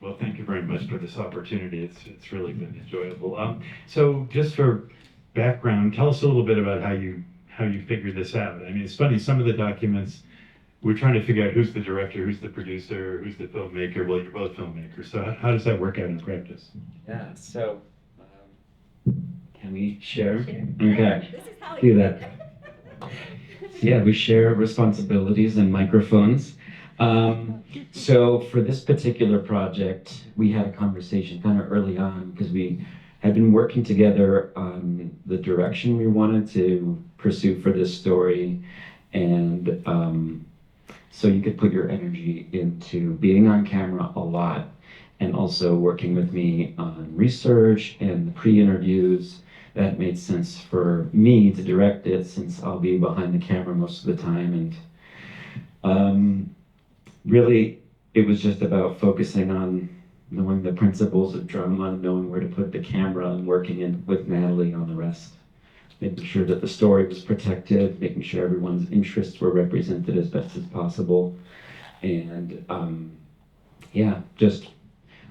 Well, thank you very much for this opportunity. It's really been enjoyable. So just for background, tell us a little bit about how you figured this out. I mean, it's funny, some of the documents, we're trying to figure out who's the director, who's the producer, who's the filmmaker. Well, you're both filmmakers. So how does that work out in practice? Yeah, so can we share? Sure. Okay, This is how do that. Yeah, we share responsibilities and microphones. So for this particular project, we had a conversation kind of early on because we had been working together on the direction we wanted to pursue for this story. And so you could put your energy into being on camera a lot and also working with me on research and the pre-interviews. That made sense for me to direct it since I'll be behind the camera most of the time. And really, it was just about focusing on knowing the principles of drama, knowing where to put the camera, and working in with Natalie on the rest. Making sure that the story was protected, making sure everyone's interests were represented as best as possible. And yeah, just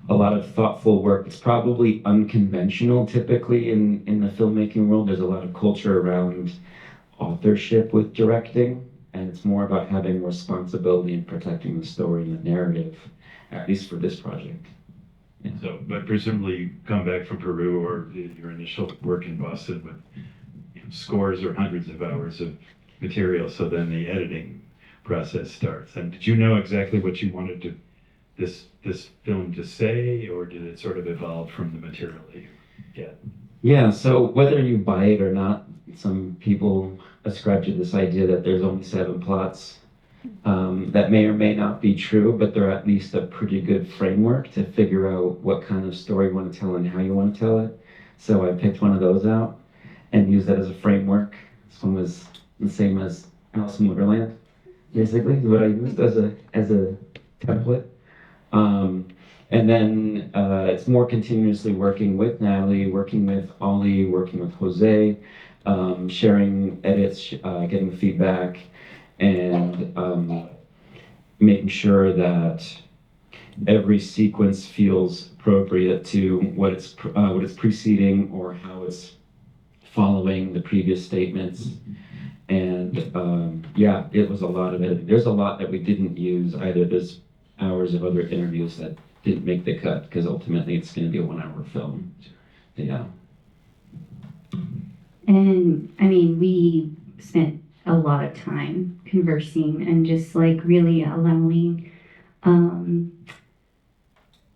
a lot of thoughtful work. It's probably unconventional typically in the filmmaking world. There's a lot of culture around authorship with directing, and it's more about having responsibility in protecting the story and the narrative, at least for this project. Yeah. So, but presumably you come back from Peru or your initial work in Boston with scores or hundreds of hours of material. So then the editing process starts. And did you know exactly what you wanted this film to say, or did it sort of evolve from the material that you get? Yeah, so whether you buy it or not, some people ascribe to this idea that there's only 7 plots. That may or may not be true, but they're at least a pretty good framework to figure out what kind of story you want to tell and how you want to tell it. So I picked one of those out and used that as a framework. This one was the same as Alice in Wonderland, basically, is what I used as a template. And then it's more continuously working with Natalie, working with Ollie, working with Jose, sharing edits, getting feedback, and making sure that every sequence feels appropriate to what it's preceding or how it's following the previous statements. And yeah, it was a lot of editing. There's a lot that we didn't use either. There's hours of other interviews that didn't make the cut because ultimately it's going to be a 1-hour film. Yeah. And I mean, we spent a lot of time conversing and just like really allowing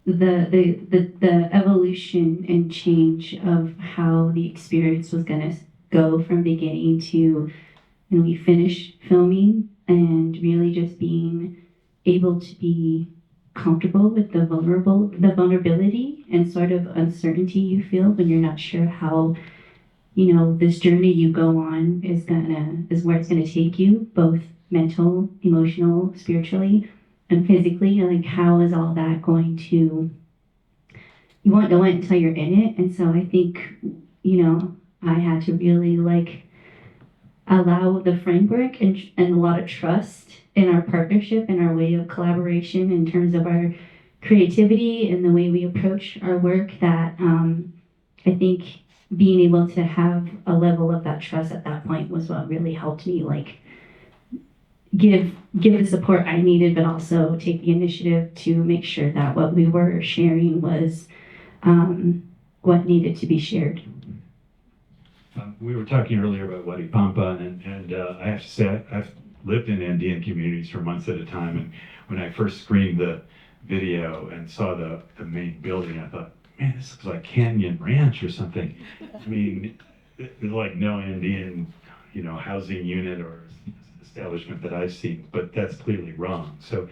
the evolution and change of how the experience was gonna go from beginning to when we finished filming, and really just being able to be comfortable with the vulnerability and sort of uncertainty you feel when you're not sure how, this journey you go on is where it's gonna take you, both mental, emotional, spiritually, and physically. Like, how is all that going to, you won't know it until you're in it. And so I think, I had to really like allow the framework and a lot of trust in our partnership and our way of collaboration in terms of our creativity and the way we approach our work, that I think being able to have a level of that trust at that point was what really helped me like give the support I needed, but also take the initiative to make sure that what we were sharing was what needed to be shared. We were talking earlier about Huaripampa, and I have to say, I've lived in Andean communities for months at a time, and when I first screened the video and saw the main building, I thought, man, this looks like Canyon Ranch or something. I mean, there's like no Andean, housing unit or establishment that I've seen, but that's clearly wrong. So,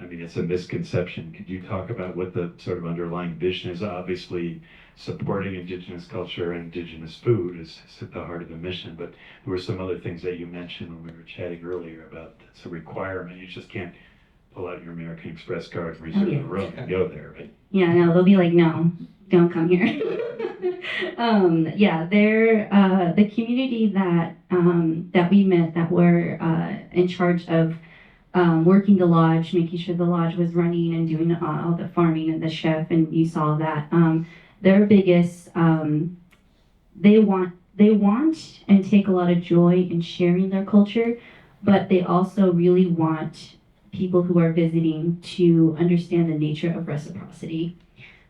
I mean, it's a misconception. Could you talk about what the sort of underlying vision is? Obviously, supporting indigenous culture and indigenous food is at the heart of the mission, but there were some other things that you mentioned when we were chatting earlier about it's a requirement. You just can't pull out your American Express card and reserve a room and go there, right? Yeah, no, they'll be like, no, don't come here. Yeah, they're the community that we met, that were in charge of working the lodge, making sure the lodge was running and doing all the farming and the chef, and you saw that. Their biggest, they want and take a lot of joy in sharing their culture, but they also really want people who are visiting to understand the nature of reciprocity,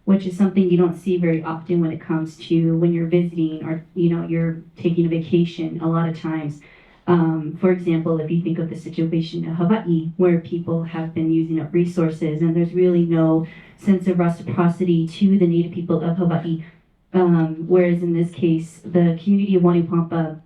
which is something you don't see very often when it comes to when you're visiting or you're taking a vacation. A lot of times, for example, if you think of the situation in Hawaii, where people have been using up resources and there's really no sense of reciprocity to the native people of Hawaii, whereas in this case, the community of Waipampa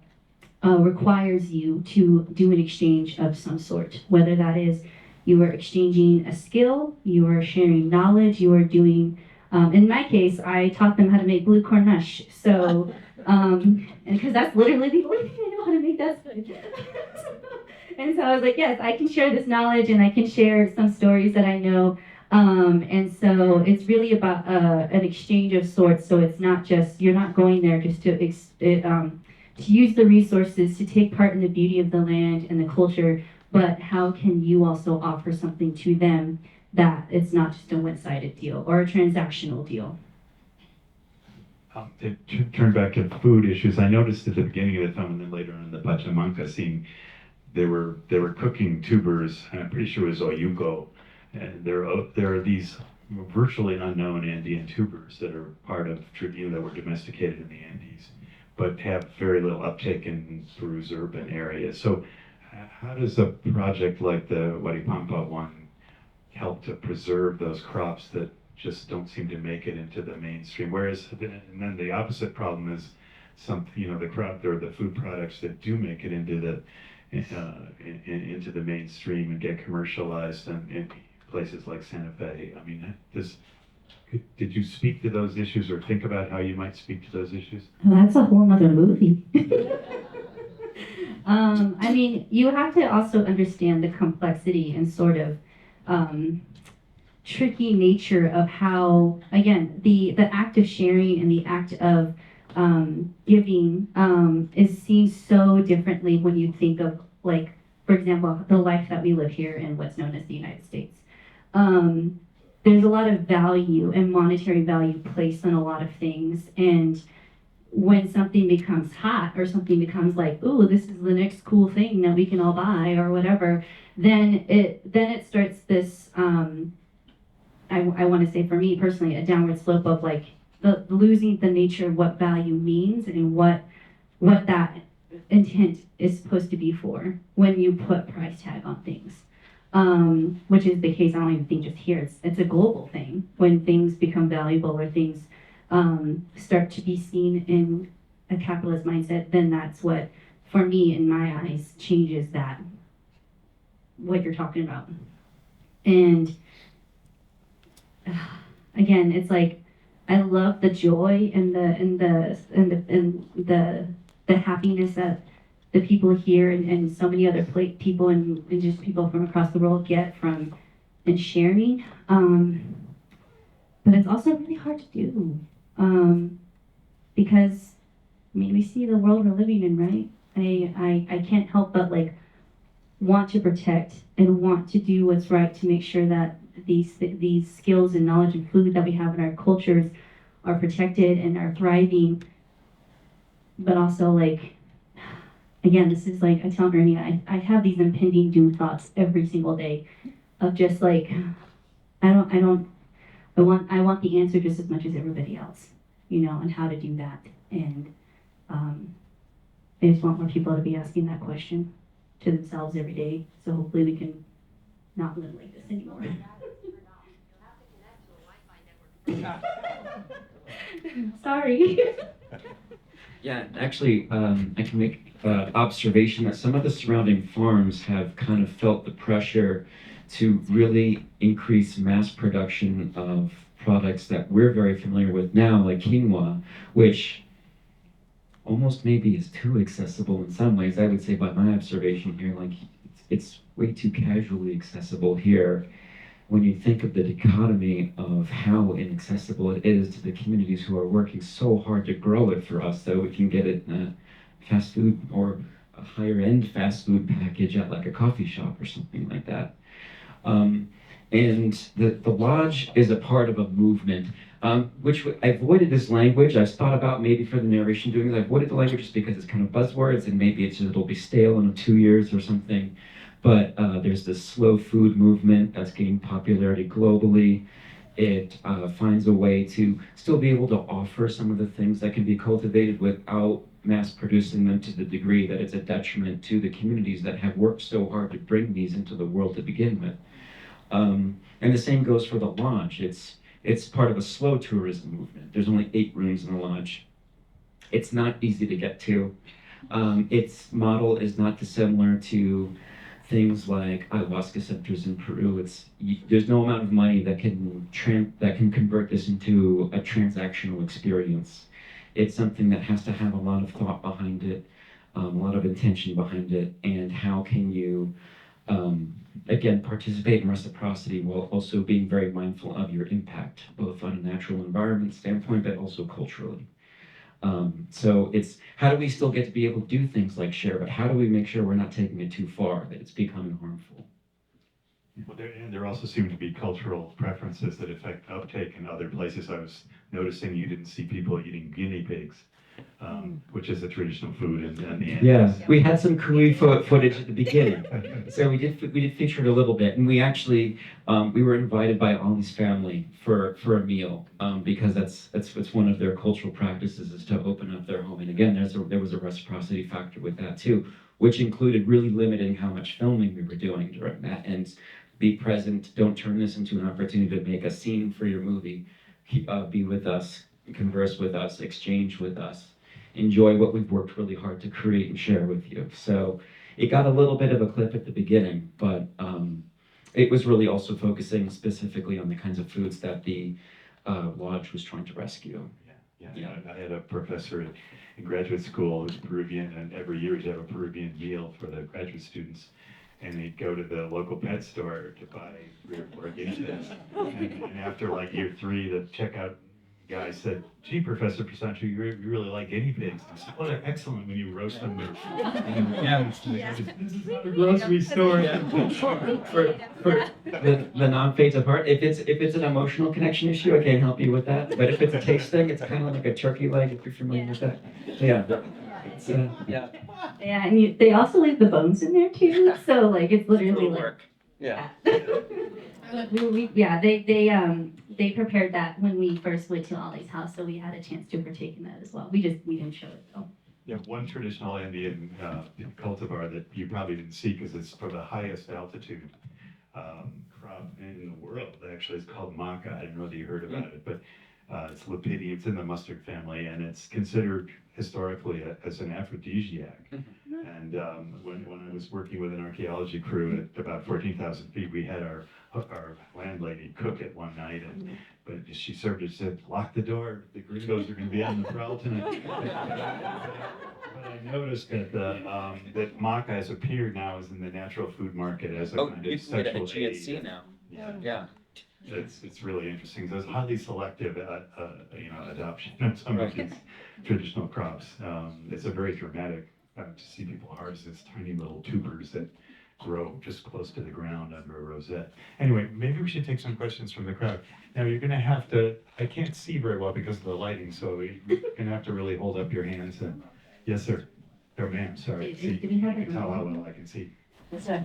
requires you to do an exchange of some sort, whether that is you are exchanging a skill, you are sharing knowledge, you are doing, in my case, I taught them how to make blue cornush. So, and because that's literally the only thing I know how to make, that's good. And so I was like, yes, I can share this knowledge and I can share some stories that I know. And so it's really about an exchange of sorts. So it's not just, you're not going there just to use the resources, to take part in the beauty of the land and the culture, but how can you also offer something to them that it's not just a one-sided deal or a transactional deal. To turn back to food issues, I noticed at the beginning of the film and then later on in the Pachamanca scene, they were cooking tubers, and I'm pretty sure it was oyuco, and there are these virtually unknown Andean tubers that are part of Trujillo that were domesticated in the Andes, but have very little uptake in Peru's urban areas. So how does a project like the Waripampa one help to preserve those crops that just don't seem to make it into the mainstream? Whereas, and then the opposite problem is the crop or the food products that do make it into the mainstream and get commercialized in places like Santa Fe. I mean, did you speak to those issues or think about how you might speak to those issues? Well, that's a whole nother movie. I mean, you have to also understand the complexity and sort of tricky nature of how, again, the act of sharing and the act of giving is seen so differently when you think of, like, for example, the life that we live here in what's known as the United States. There's a lot of value and monetary value placed on a lot of things, and when something becomes hot or something becomes like, ooh, this is the next cool thing that we can all buy or whatever, then it starts this, I want to say for me personally, a downward slope of like losing the nature of what value means and what that intent is supposed to be for when you put price tag on things. Which is the case, I don't even think just here, it's a global thing. When things become valuable or things start to be seen in a capitalist mindset, then that's what, for me, in my eyes, changes that, what you're talking about. And again, it's like, I love the joy and the happiness that the people here and so many other people and just people from across the world get from and sharing. But it's also really hard to do. Because, I mean, we see the world we're living in, right? I can't help but like want to protect and want to do what's right to make sure that these skills and knowledge and food that we have in our cultures are protected and are thriving. But also, like, again, this is like, I tell Ernie, I have these impending doom thoughts every single day of just like, I want the answer just as much as everybody else, and how to do that. And I just want more people to be asking that question to themselves every day. So hopefully we can not live like this anymore. Sorry. Yeah, actually, I can make observation that some of the surrounding farms have kind of felt the pressure to really increase mass production of products that we're very familiar with now, like quinoa, which almost maybe is too accessible in some ways. I would say by my observation here, like it's way too casually accessible here. When you think of the dichotomy of how inaccessible it is to the communities who are working so hard to grow it for us so we can get it in fast food or a higher end fast food package at like a coffee shop or something like that. And the lodge is a part of a movement, which I avoided this language. I've thought about maybe for the narration doing this, I avoided the language just because it's kind of buzzwords and maybe it'll be stale in 2 years or something. But there's this slow food movement that's gaining popularity globally. It finds a way to still be able to offer some of the things that can be cultivated without mass producing them to the degree that it's a detriment to the communities that have worked so hard to bring these into the world to begin with. And the same goes for the lodge. It's part of a slow tourism movement. There's only 8 rooms in the lodge. It's not easy to get to. Its model is not dissimilar to things like ayahuasca centers in Peru. There's no amount of money that can convert this into a transactional experience. It's something that has to have a lot of thought behind it, a lot of intention behind it, and how can you again, participate in reciprocity while also being very mindful of your impact, both on a natural environment standpoint, but also culturally. So it's how do we still get to be able to do things like share, but how do we make sure we're not taking it too far, that it's becoming harmful? Well, there also seem to be cultural preferences that affect uptake in other places. I was noticing you didn't see people eating guinea pigs, which is a traditional food in the Andes. Yeah, we had some Kui footage at the beginning, so we did feature it a little bit, and we actually we were invited by Ali's family for a meal because that's one of their cultural practices is to open up their home, and again there was a reciprocity factor with that too, which included really limiting how much filming we were doing during that, and be present. Don't turn this into an opportunity to make a scene for your movie. Be with us, converse with us, exchange with us. Enjoy what we've worked really hard to create and share with you. So it got a little bit of a clip at the beginning, but it was really also focusing specifically on the kinds of foods that the lodge was trying to rescue. Yeah. I had a professor in graduate school who's Peruvian, and every year he'd have a Peruvian meal for the graduate students. And he'd go to the local pet store to buy 3 or 4 guinea pigs. And after like year 3, the checkout guy said, "Gee, Professor Pisancho, you really like guinea pigs." I said, "Well, they're excellent when you roast them." This is not a grocery store. For the non-fates part, if it's an emotional connection issue, I can't help you with that. But if it's a taste thing, it's kind of like a turkey leg, if you're familiar with that. So yeah. Yeah, and they also leave the bones in there too. So like it's literally like Yeah. they prepared that when we first went to Ollie's house, so we had a chance to partake in that as well. We didn't show it though. Yeah, one traditional Andean cultivar that you probably didn't see because it's for the highest altitude crop in the world. Actually, it's called Maca. I don't know whether you heard about it, but it's Lepidium. It's in the mustard family, and it's considered historically as an aphrodisiac. And when I was working with an archaeology crew at about 14,000 feet, we had our landlady cook it one night, but she served it, said, "Lock the door, the gringos are going to be on the prowl tonight." But I noticed that that maca has appeared now as in the natural food market as a kind of sexual aid. Now. Yeah. It's really interesting. So it's highly selective, adoption of some of these traditional crops. It's a very dramatic to see people harvest these tiny little tubers that grow just close to the ground under a rosette. Anyway, maybe we should take some questions from the crowd. Now you're going to have to. I can't see very well because of the lighting, so you're going to have to really hold up your hands. And yes, sir. Oh, ma'am. Sorry. See, you can tell how well I can see. That's right.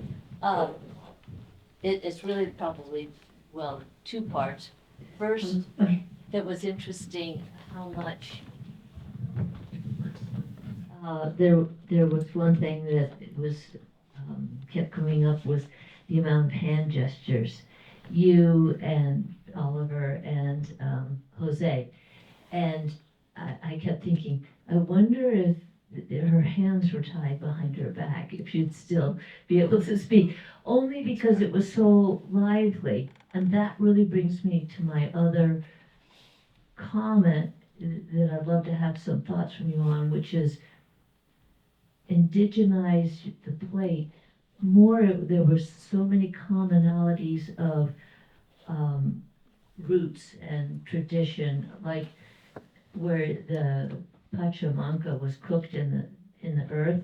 It's really probably, 2 parts. First, it was interesting how much there was one thing that was kept coming up was the amount of hand gestures. You and Oliver and Jose, and I kept thinking, I wonder if her hands were tied behind her back, if she'd still be able to speak, only because it was so lively. And that really brings me to my other comment that I'd love to have some thoughts from you on, which is Indigenize the Plate. There were so many commonalities of roots and tradition, like where the pachamanca was cooked in the earth.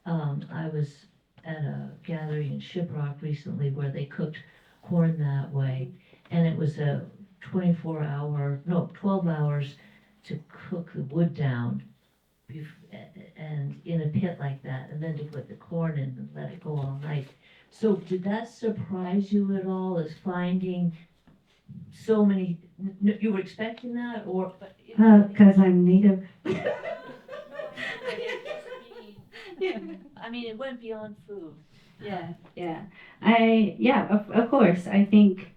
I was at a gathering in Shiprock recently where they cooked corn that way, and it was a 12 hours to cook the wood down, and in a pit like that, and then to put the corn in and let it go all night. So did that surprise you at all, as finding so many, you were expecting that, or? Because I'm native. I mean, it went beyond food. Yeah. Of course. I think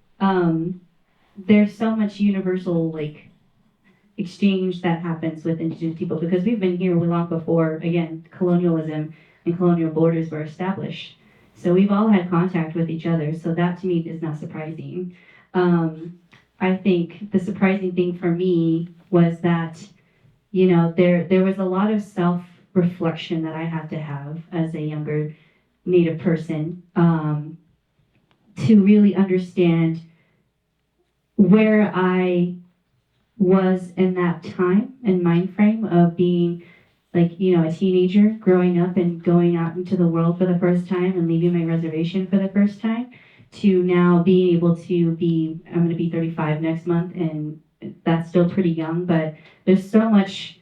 there's so much universal like exchange that happens with indigenous people because we've been here long before, again, colonialism and colonial borders were established. So we've all had contact with each other. So that to me is not surprising. I think the surprising thing for me was that, there was a lot of self-reflection that I had to have as a younger Native person to really understand where I was in that time and mind frame of being like, a teenager growing up and going out into the world for the first time and leaving my reservation for the first time to now being able to I'm going to be 35 next month, and that's still pretty young, but there's so much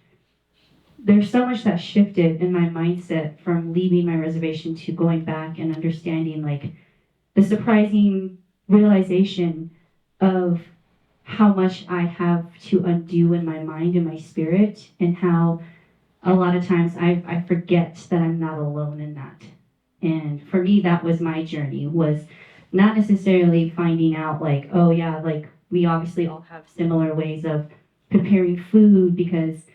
that shifted in my mindset from leaving my reservation to going back and understanding like the surprising realization of how much I have to undo in my mind and my spirit, and how a lot of times I forget that I'm not alone in that. And for me, that was my journey, was not necessarily finding out like, oh yeah, like we obviously all have similar ways of preparing food, because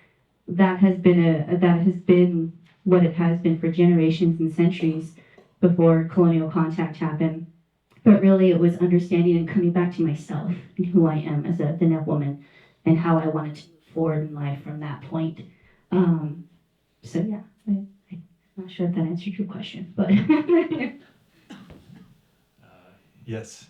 that has been what it has been for generations and centuries before colonial contact happened. But really it was understanding and coming back to myself and who I am as a Diné woman and how I wanted to move forward in life from that point. So yeah, I'm not sure if that answered your question, but Yes.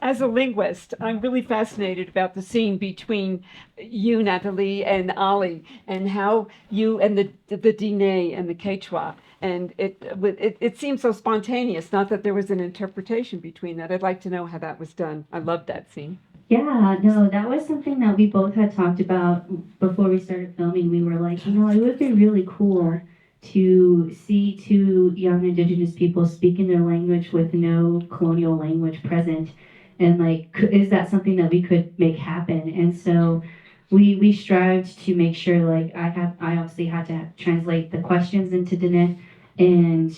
As a linguist, I'm really fascinated about the scene between you, Natalie, and Ali, and how you and the Diné and the Quechua, and it seems so spontaneous. Not that there was an interpretation between that. I'd like to know how that was done. I loved that scene. yeah, no, that was something that we both had talked about before we started filming. We were like, it would be really cool to see two young indigenous people speaking their language with no colonial language present. And like, is that something that we could make happen? And so we strived to make sure, like, I obviously had to translate the questions into Diné, and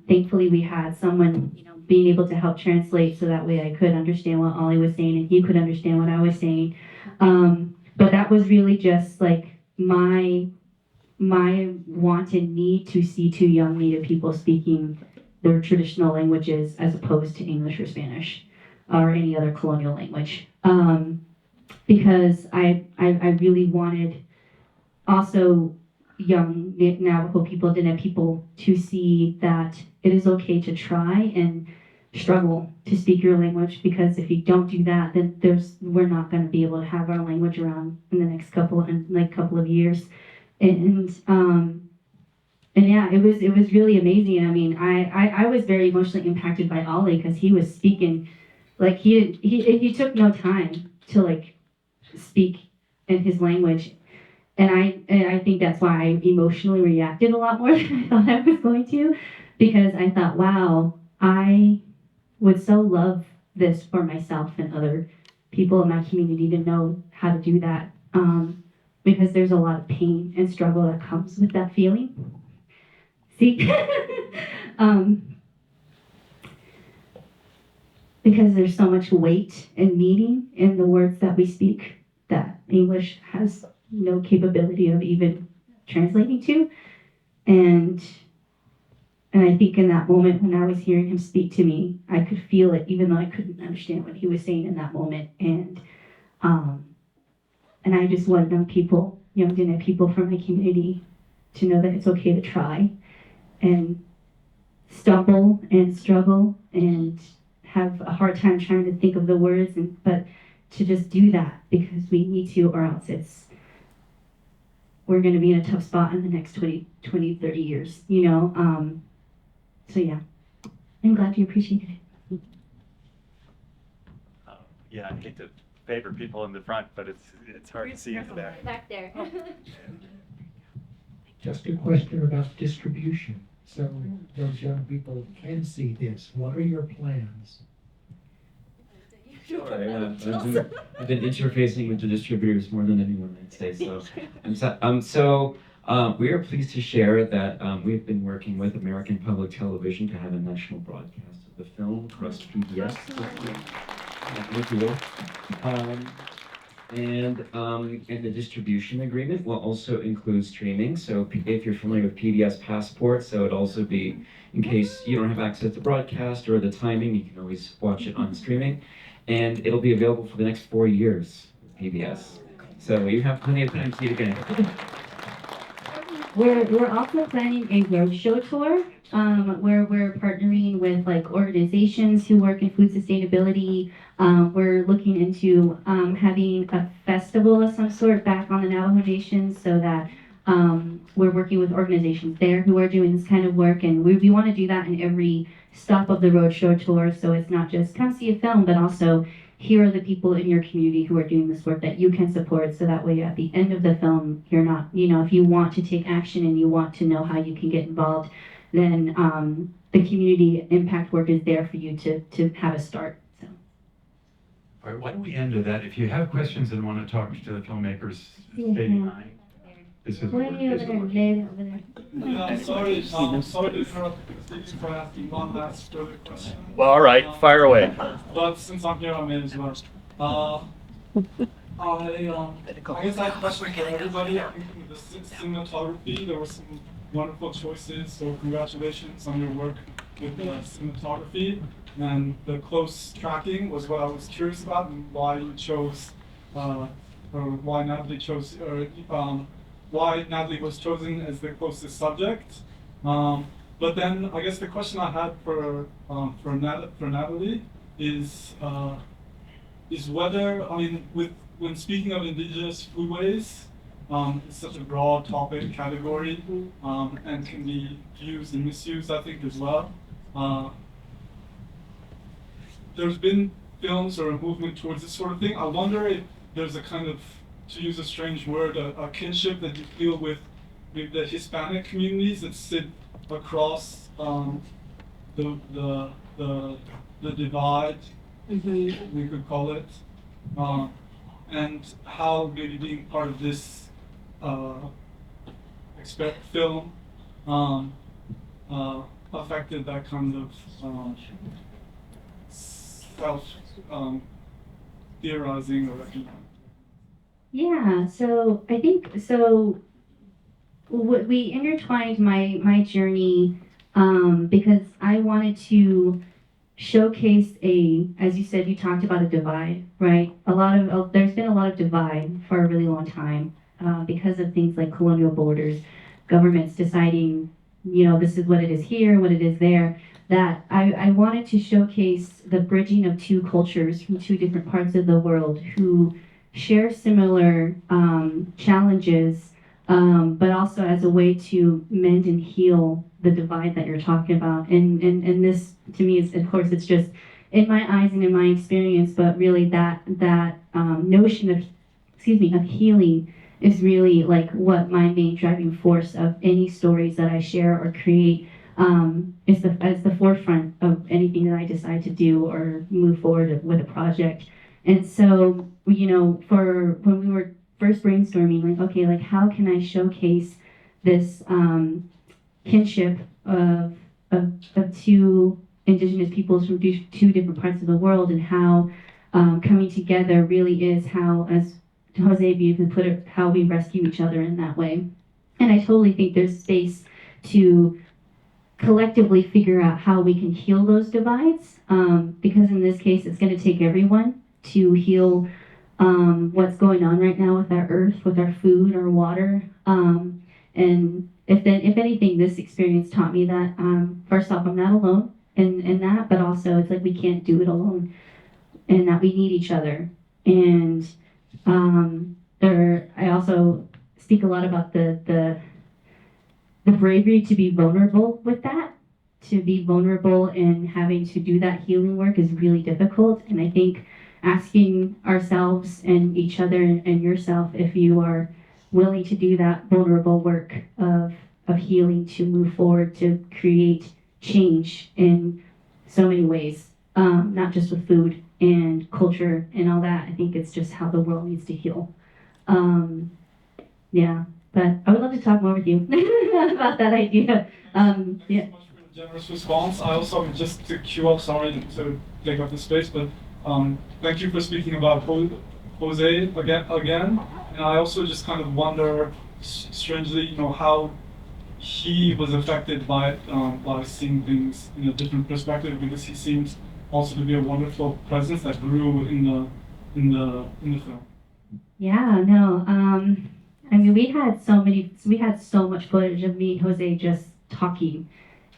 thankfully we had someone, being able to help translate so that way I could understand what Ollie was saying and he could understand what I was saying. But that was really just like my want and need to see two young Native people speaking their traditional languages as opposed to English or Spanish or any other colonial language. Because I really wanted also young Navajo people, Diné people, to see that it is okay to try and struggle to speak your language, because if you don't do that, then we're not going to be able to have our language around in the next couple of years. And yeah, it was really amazing. I mean, I was very emotionally impacted by Ollie because he was speaking like he took no time to like speak in his language, and I think that's why I emotionally reacted a lot more than I thought I was going to, because I thought, wow, I would so love this for myself and other people in my community to know how to do that, because there's a lot of pain and struggle that comes with that feeling. See, because there's so much weight and meaning in the words that we speak that English has no capability of even translating to. And I think in that moment when I was hearing him speak to me, I could feel it, even though I couldn't understand what he was saying in that moment. And I just want young Diné people from my community to know that it's okay to try and stumble and struggle and have a hard time trying to think of the words, but to just do that because we need to, or else we're going to be in a tough spot in the next 20, 30 years, you know? So yeah, I'm glad you appreciated it. Yeah, I hate to favor people in the front, but it's hard to see in the back. Back there. Just a question about distribution. So those young people can see this. What are your plans? Sure, yeah. I've been interfacing with the distributors more than anyone, I'd say. So we are pleased to share that we've been working with American Public Television to have a national broadcast of the film across PBS. And the distribution agreement will also include streaming. So if you're familiar with PBS Passport, so it'd also be, in case you don't have access to broadcast or the timing, you can always watch it on streaming. And it'll be available for the next 4 years with PBS. So you have plenty of time to see it again. We're also planning a roadshow tour where we're partnering with like organizations who work in food sustainability. We're looking into having a festival of some sort back on the Navajo Nation so that we're working with organizations there who are doing this kind of work. And we want to do that in every stop of the roadshow tour. So it's not just come see a film, but also here are the people in your community who are doing this work that you can support. So that way at the end of the film, you're not, you know, if you want to take action and you want to know how you can get involved, then the community impact work is there for you to have a start. So. All right, why don't we end with that? If you have questions and want to talk to the filmmakers, stay behind. This is Way over there, way over there. Yeah, I'm sorry to interrupt for asking one last further question. Well, all right, fire away. But since I'm here, I may as well. I guess I have a question for everybody. I think with the cinematography, there were some wonderful choices, so congratulations on your work with the cinematography. And the close tracking was what I was curious about and why you chose, or why Natalie chose, why Natalie was chosen as the closest subject. But then I guess the question I had for Natalie is whether, I mean, when speaking of indigenous foodways, it's such a broad topic category and can be used and misused, I think, as well. There's been films or a movement towards this sort of thing. I wonder if there's a kind of, to use a strange word, a kinship that you feel with the Hispanic communities that sit across the divide, we could call it, and how maybe being part of this film affected that kind of self theorizing or recognizing. Yeah, so I think we intertwined my journey because I wanted to showcase as you said, you talked about a divide, right? There's been a lot of divide for a really long time because of things like colonial borders, governments deciding, you know, this is what it is here, what it is there. That I wanted to showcase the bridging of two cultures from two different parts of the world who share similar challenges, but also as a way to mend and heal the divide that you're talking about. And this, to me, is, of course, it's just in my eyes and in my experience, but really that notion of healing is really like what my main driving force of any stories that I share or create is the forefront of anything that I decide to do or move forward with a project. And so, you know, for when we were first brainstorming, like, okay, like how can I showcase this kinship of two indigenous peoples from two different parts of the world, and how coming together really is how, as Jose beautifully put it, how we rescue each other in that way. And I totally think there's space to collectively figure out how we can heal those divides, because in this case, it's going to take everyone to heal what's going on right now with our earth, with our food, our water. And if anything, this experience taught me that, first off, I'm not alone in that, but also it's like we can't do it alone, and that we need each other. And I also speak a lot about the bravery to be vulnerable with that. To be vulnerable and having to do that healing work is really difficult. And I think asking ourselves and each other and yourself if you are willing to do that vulnerable work of healing to move forward, to create change in so many ways, not just with food and culture and all that. I think it's just how the world needs to heal. Yeah, but I would love to talk more with you about that idea. Thanks Yeah. so much for the generous response. I also, just to queue up, sorry to take up the space, but thank you for speaking about Jose again. And I also just kind of wonder, strangely, how he was affected by seeing things in a different perspective, because he seems also to be a wonderful presence that grew in the film. Yeah, no. I mean, we had so much footage of me and Jose just talking,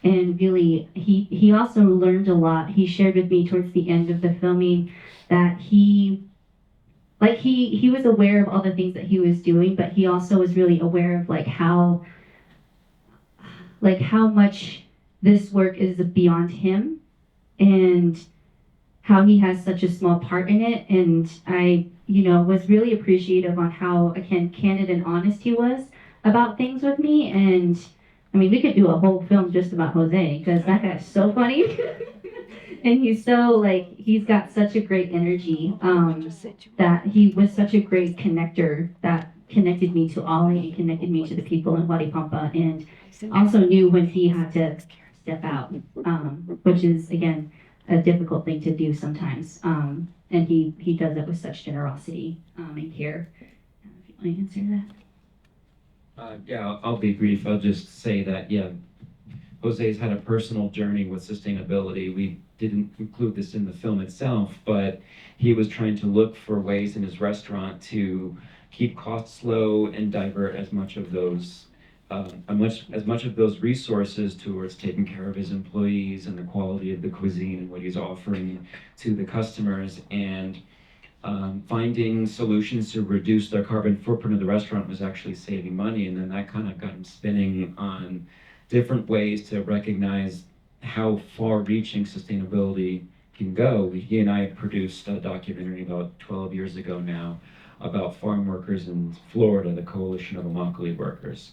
and really, he also learned a lot. He shared with me towards the end of the filming that he was aware of all the things that he was doing, but he also was really aware of how much this work is beyond him, and how he has such a small part in it. And I, was really appreciative on how, again, candid and honest he was about things with me. And I mean, we could do a whole film just about Jose, because that guy's so funny. And he's so, he's got such a great energy, that he was such a great connector that connected me to Ollie and connected me to the people in Huaripampa, and also knew when he had to step out, which is, again, a difficult thing to do sometimes. And he does it with such generosity and care. If you want to answer that. Yeah, I'll be brief. I'll just say that, yeah, Jose's had a personal journey with sustainability. We didn't include this in the film itself, but he was trying to look for ways in his restaurant to keep costs low and divert as much of those resources towards taking care of his employees and the quality of the cuisine and what he's offering to the customers, and finding solutions to reduce their carbon footprint of the restaurant was actually saving money. And then that kind of got him spinning on different ways to recognize how far-reaching sustainability can go. He and I produced a documentary about 12 years ago now about farm workers in Florida, the Coalition of Immokalee Workers.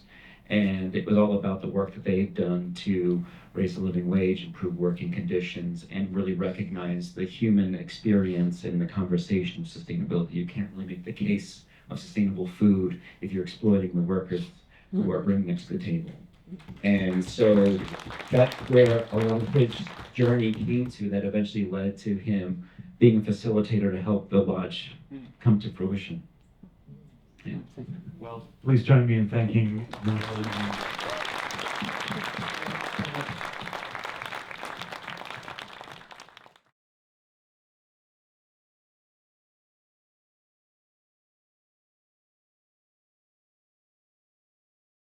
And it was all about the work that they've done to raise the living wage, improve working conditions, and really recognize the human experience in the conversation of sustainability. You can't really make the case of sustainable food if you're exploiting the workers who are bringing it to the table. And so that's where a lot of his journey came to, that eventually led to him being a facilitator to help the lodge come to fruition. Yeah. Well, please join me in thanking Natalie